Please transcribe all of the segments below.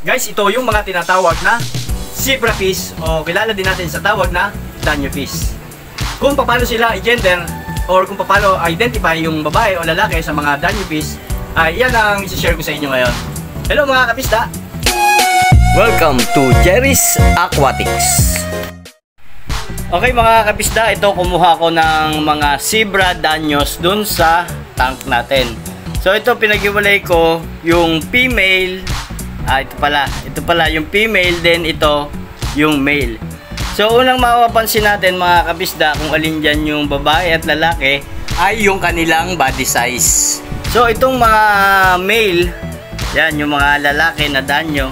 Guys, ito yung mga tinatawag na zebra fish o kilala din natin sa tawag na danyo fish. Kung paano sila i-gender or kung paano identify yung babae o lalaki sa mga danyo fish, ay yan ang isi-share ko sa inyo ngayon. Hello mga kapisda! Welcome to Jerry's Aquatics. Okay mga kapisda, ito kumuha ko ng mga zebra danyos dun sa tank natin. So ito pinag-iwalay ko yung female. Ito pala yung female, then ito yung male. So unang mapapansin natin mga kapisda kung alin dyan yung babae at lalaki ay yung kanilang body size. So itong mga male, yan yung mga lalaki na danyo,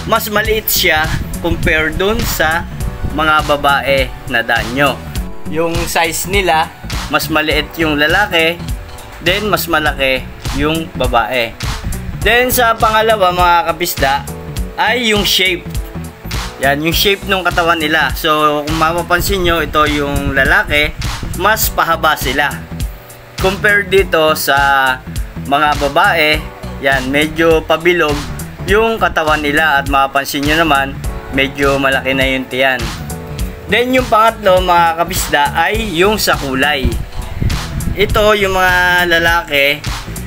mas maliit siya compare dun sa mga babae na danyo. Yung size nila, mas maliit yung lalaki, then mas malaki yung babae. Then sa pangalawa mga kapisda ay yung shape. Yan, yung shape ng katawan nila. So kung mapapansin nyo, ito yung lalaki, mas pahaba sila compare dito sa mga babae. Yan, medyo pabilog yung katawan nila at mapapansin nyo naman, medyo malaki na yung tiyan. Then yung pangatlo mga kapisda ay yung sa kulay. Ito yung mga lalaki,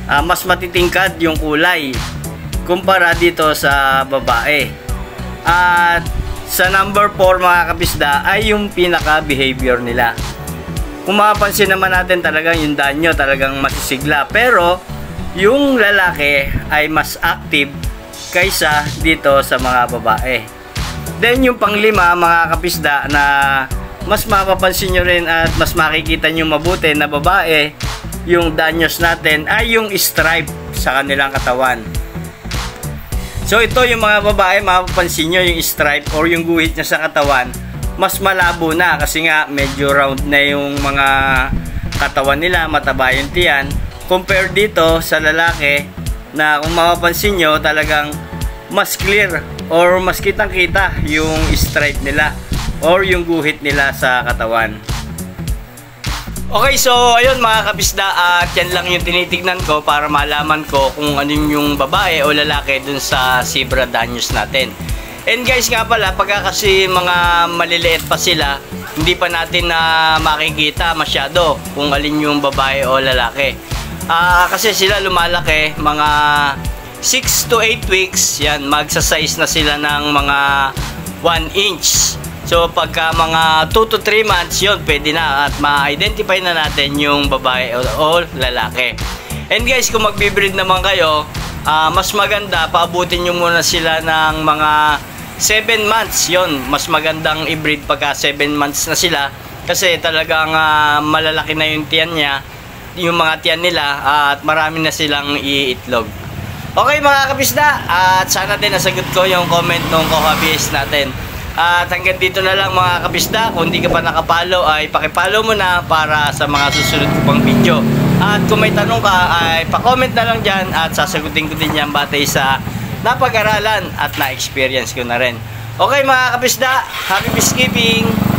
mas matitingkad yung kulay kumpara dito sa babae. At sa number 4 mga kapisda ay yung pinaka behavior nila. Kung mapapansin naman natin, talagang yung danyo talagang masisigla, pero yung lalaki ay mas active kaysa dito sa mga babae. Then yung panglima mga kapisda na mas mapapansin nyo rin at mas makikita nyo mabuti na babae yung danyos natin ay yung stripe sa kanilang katawan. So ito yung mga babae, mapapansin nyo yung stripe or yung guhit niya sa katawan mas malabo na kasi nga medyo round na yung mga katawan nila, mataba yung tiyan compare dito sa lalaki na kung mapapansin nyo talagang mas clear or mas kitang kita yung stripe nila or yung guhit nila sa katawan. Okay, so ayun mga kapisda, at yan lang yung tinitignan ko para malaman ko kung ano yung babae o lalaki dun sa zebra danyos natin. And guys nga pala, pagka kasi mga maliliit pa sila, hindi pa natin na makikita masyado kung alin yung babae o lalaki. Kasi sila lumalaki, mga 6 to 8 weeks, yan, magsa-size na sila ng mga 1 inch. So pagka mga 2 to 3 months yun, pwede na at ma-identify na natin yung babae o lalaki. And guys, kung magbe-breed naman kayo, mas maganda paabutin nyo muna sila ng mga 7 months yun. Mas magandang i-breed pagka 7 months na sila kasi talagang malalaki na yung tiyan niya, yung mga tiyan nila, at marami na silang iitlog. Okay mga kapisda, at sana din nasagot ko yung comment ng co-hobbyist natin. At hanggang dito na lang mga kapisda. Kung hindi ka pa nakapalo ay pakipalo mo na para sa mga susunod ko pang video. At kung may tanong ka ay pa-comment na lang dyan at sasagutin ko din yan batay sa napag-aralan at na-experience ko na rin. Okay mga kapisda, happy peacekeeping!